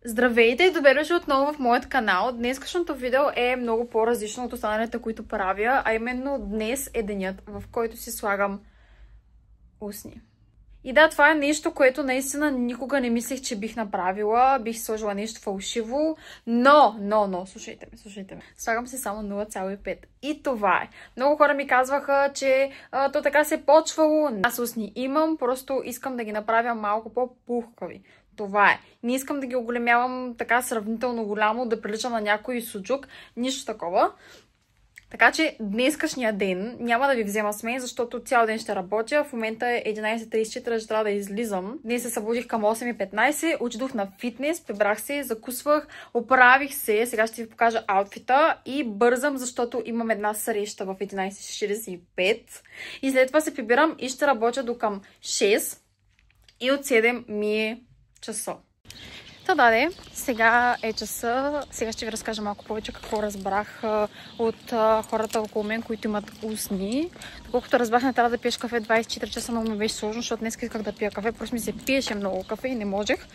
Здравейте и добре дошли отново в моят канал. Днескашното видео е много по-различно от останалите, които правя, а именно днес е денят, в който си слагам усни. И да, това е нещо, което наистина никога не мислех, че бих направила. Бих сложила нещо фалшиво, но, слушайте ме. Слагам се само 0,5. И това е. Много хора ми казваха, че то така се е почвало. Аз устни имам, просто искам да ги направя малко по-пухкави. Това е. Не искам да ги оголемявам така сравнително голямо, да прилича на някой суджук. Нищо такова. Така че днескашния ден няма да ви взема с мен, защото цял ден ще работя. В момента е 11:34, ще трябва да излизам. Днес се събудих към 8:15, отидох на фитнес, прибрах се, закусвах, оправих се. Сега ще ви покажа аутфита и бързам, защото имам една среща в 11:45. И след това се прибирам и ще работя до към 6. И от 7 ми е часа. Даде, сега е часа. Сега ще ви разкажа малко повече какво разбрах от хората около мен, които имат устни. Доколкото разбрах, не трябва да пиеш кафе 24 часа, много ми беше сложно, защото днес исках да пия кафе. Просто ми се пиеше много кафе и не можех.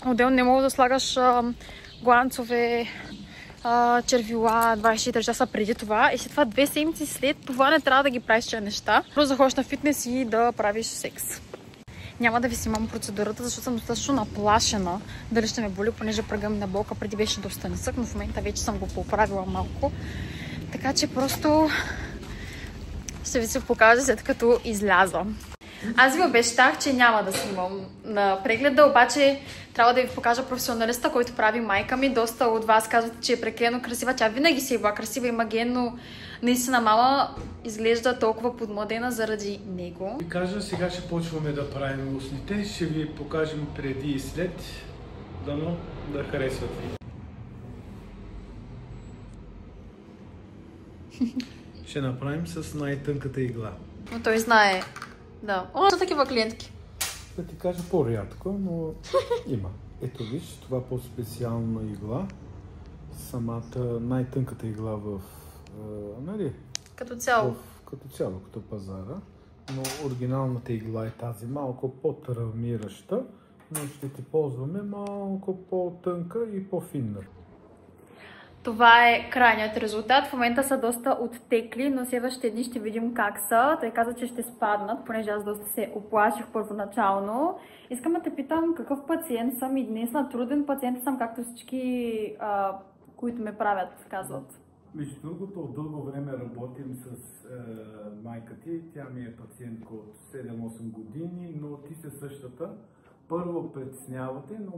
Отделно не мога да слагаш гланцове, червила 24 часа преди това. И след това 2 седмици след това не трябва да ги правиш тези неща. Просто да ходиш на фитнес и да правиш секс. Няма да ви снимам процедурата, защото съм достатъчно наплашена дали ще ме боли, понеже пръга ми на болка преди беше доста нисък, но в момента вече съм го поправила малко. Така че просто ще ви се покажа след като изляза. Аз ви обещах, че няма да снимам на прегледа, обаче трябва да ви покажа професионалиста, който прави майка ми. Доста от вас казват, че е прекалено красива. Тя винаги си е била красива и маген, но наистина мама изглежда толкова подмладена заради него. Ви кажа, сега ще почваме да правим устните. Ще ви покажем преди и след. Дано да харесват ви. Ще направим с най-тънката игла. Но той знае. Да. Са такива клиентки. Да ти кажа по-рядко, но има. Ето виж, това по-специална игла. Самата най-тънката игла в... нали? Като цяло. Като цяло, като пазара. Но оригиналната игла е тази малко по-травмираща, но ще ти ползваме малко по-тънка и по-финна. Това е крайният резултат. В момента са доста оттекли, но следващите дни ще видим как са. Той каза, че ще спаднат, понеже аз доста се оплаших първоначално. Искам да те питам какъв пациент съм и днес на труден пациент съм, както всички, които ме правят, казват. Между другото, от дълго време работим с майка ти. Тя ми е пациентка от 7-8 години, но ти се същата. Първо притеснявате, но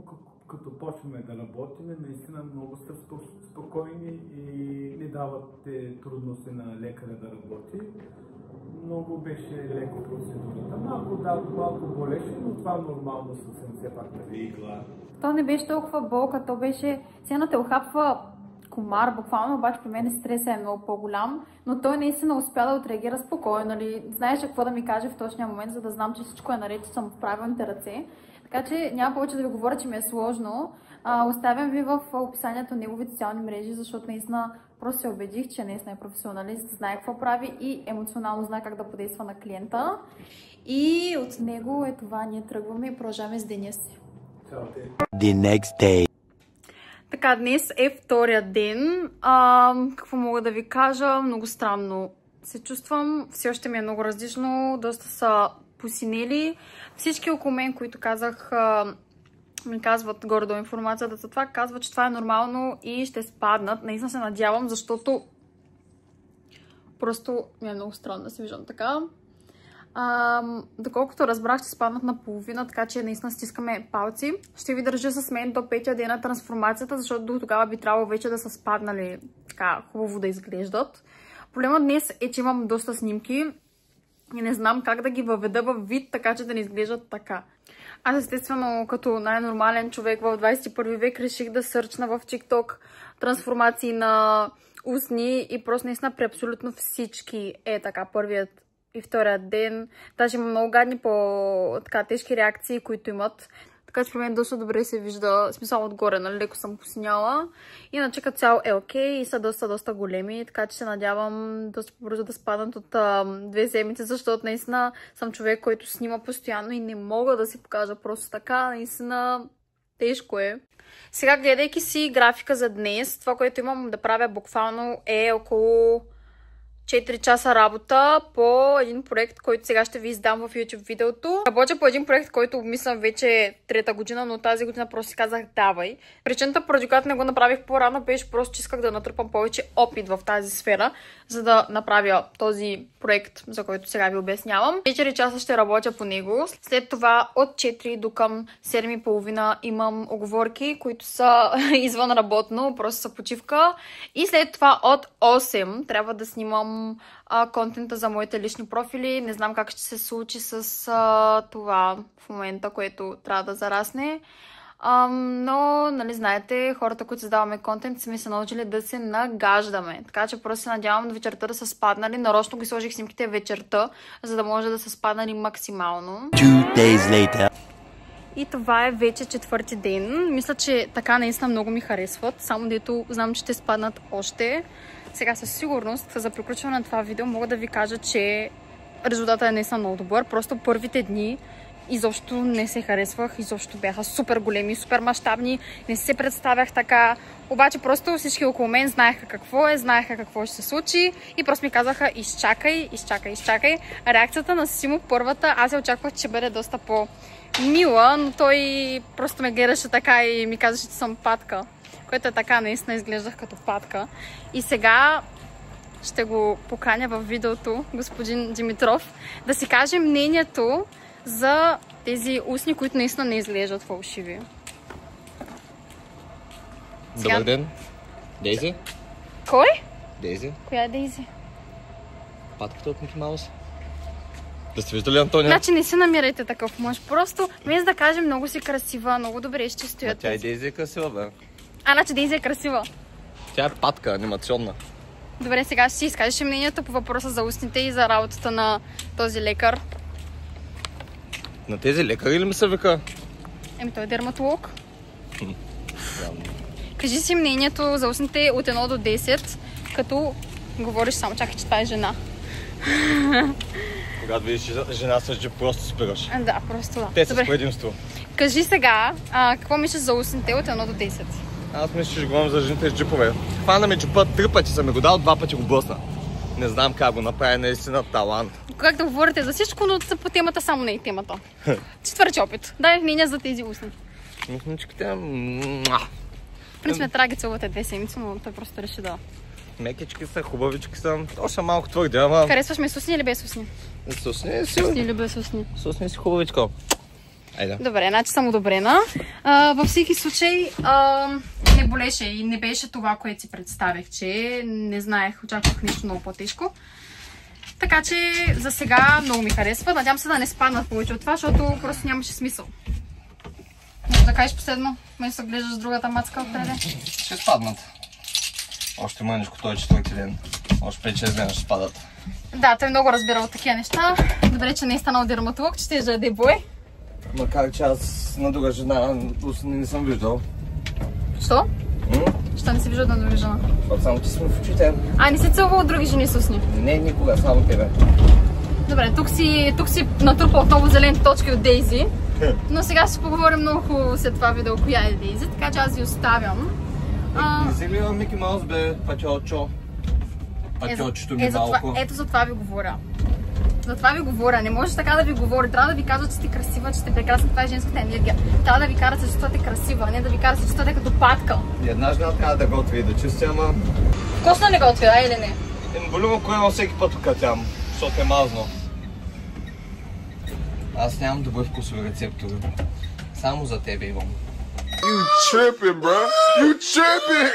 като почваме да работим, наистина много сте спокойни и не давате трудности на лекаря да работи. Много беше леко процедурата. Малко болеше, но това нормално съвсем все пак да игла. То не беше толкова болка, то беше... Сега те охапва комар, буквално, обаче при мен стресът е много по-голям, но той наистина успя да отреагира спокойно, нали? Знаеш какво да ми каже в точния момент, за да знам, че всичко е наред, че съм в правилните ръце. Така че няма повече да ви говоря, че ми е сложно. Оставям ви в описанието неговите социални мрежи, защото наистина просто се убедих, че наистина е професионалист, знае какво прави и емоционално знае как да подейства на клиента. И от него е това, ние тръгваме и продължаваме с деня си. The next day. Така, днес е втория ден. Какво мога да ви кажа? Много странно се чувствам. Все още ми е много различно. Доста са посинели. Всички около мен, които казах, ми казват горе-долу информацията за това, казват, че това е нормално и ще спаднат. Наистина се надявам, защото просто ми е много странно да се виждам така. Доколкото разбрах, ще спаднат на половина, така че наистина стискаме палци. Ще ви държа с мен до 5-я ден на трансформацията, защото до тогава би трябвало вече да са спаднали така хубаво да изглеждат. Проблемът днес е, че имам доста снимки и не знам как да ги въведа в вид, така че да не изглеждат така. Аз естествено, като най-нормален човек в 21 век, реших да сърчна в TikTok трансформации на устни и просто наистина при абсолютно всички е така първият и вторият ден. Даже има много гадни по-тежки реакции, които имат. Така че при мен доста добре се вижда, смисъл отгоре, нали, леко съм посиняла. Иначе като цяло е окей и са доста големи, така че се надявам доста по-бързо да спаднат от 2 седмици, защото наистина съм човек, който снима постоянно и не мога да си покажа просто така. Наистина Тежко е. Сега, гледайки си графика за днес, това, което имам да правя буквално е около 4 часа работа по един проект, който сега ще ви издам в YouTube видеото. Работя по един проект, който обмислям вече трета година, но тази година просто си казах давай. Причината, поради която не го направих по-рано, беше просто, че исках да натрупам повече опит в тази сфера, за да направя този проект, за който сега ви обяснявам. 4 часа ще работя по него. След това от 4 до към 7:30 имам уговорки, които са извън работно, просто са почивка. И след това от 8 трябва да снимам контента за моите лични профили. Не знам как ще се случи с това в момента, което трябва да зарасне. Но, нали знаете, хората, които създаваме контент, сме се научили да се нагаждаме. Така че просто се надявам вечерта да са спаднали. Нарочно ги сложих снимките вечерта, за да може да са спаднали максимално. 2 days later. И това е вече 4-ти ден. Мисля, че така наистина много ми харесват. Само дето знам, че ще спаднат още. Сега със сигурност за приключване на това видео мога да ви кажа, че резултатът е наистина много добър. Просто първите дни изобщо не се харесвах, изобщо бяха супер големи, супер мащабни, не се представях така. Обаче просто всички около мен знаеха какво е, знаеха какво ще се случи и просто ми казаха изчакай, изчакай, изчакай. Реакцията на Симо първата, аз я очаквах, че бъде доста по-мила, но той просто ме гледаше така и ми казаше, че съм патка. Което е така, наистина изглеждах като патка. И сега ще го поканя в видеото, господин Димитров, да си каже мнението за тези устни, които наистина не изглеждат фалшиви. Добър ден. Дейзи? Кой? Дейзи. Коя е Дейзи? Патката от Мики Маус. Да сте виждали Антония? Значи не си намирайте такъв мъж. Просто, вместо да кажем много си красива, много добре ще стоят. Тя и Дейзи е красива, бе. Значи Дейзи е красива. Тя е патка, анимационна. Добре, сега ще си изкажеш мнението по въпроса за устните и за работата на този лекар. На тези лекари ли ми се вика? Еми, той е дерматолог. Кажи си мнението за устните от 1 до 10, като говориш само. Чакай, че това е жена. Когато видиш жена с джип, просто спираш. Да, просто да. Те са с предимство. Кажи сега, какво мислиш за устните от 1 до 10? Аз мисля, че говорим за жените с джипове. Хвана ми джипа 3 пъти, съм ми го дал, 2 пъти го блъсна. Не знам как го направи, наистина талант. Как да говорите за всичко, но по темата само не е темата. 4-ти опит. Дай мнение за тези устни. Устничките... В принцип, трябва да ги целувате 2 седмици, но той просто реши да... Мекички са, хубавички са. Още малко твърде, ама... Харесваш ме с устни или без устни? С устни си. С устни или без устни? С устни си хубавичко. Айде. Добре, значи съм одобрена. Във всеки случай не болеше и не беше това, което си представих, че не знаех, очаквах нещо много по-тежко. Така че за сега много ми харесва. Надявам се да не спаднат повече от това, защото просто нямаше смисъл. Може да кажеш последно, вместо да гледаш с другата мацка отпреде? Ще спаднат. Още мъничко, той е 4-ти ден. Още 5-6 дена ще спадат. Да, той много разбира от такива неща. Добре, че не е станал дерматолог, че ще яде бой. Макар че аз на друга жена не съм виждал. Що? Що не си виждал на друга жена? Защото само ти сме в очите. Не си целувал други жени с устни? Не, никога, само тебе. Добре, тук си натрупа отново зелените точки от Дейзи. Но сега ще поговорим много хубаво след това видео коя е Дейзи, така че аз ви оставям. Не си ли Мики Маус, бе, патьочо? Патьочето ми малко. Ето за това ви говоря. За това ви говоря. Не можеш така да ви говоря. Трябва да ви кажа, че сте красива, че сте прекрасна. Това е женската енергия. Трябва да ви кара, че чувствате красива, не да ви кара, че чувствате като патка. И една жена трябва да готви и да чисти, ама... Вкусно ли готви, или не? Болюмо коема всеки път окатям, защото е мазно. Аз нямам добър вкусови рецептори. Само за тебе имам. You tripping, bro. You tripping.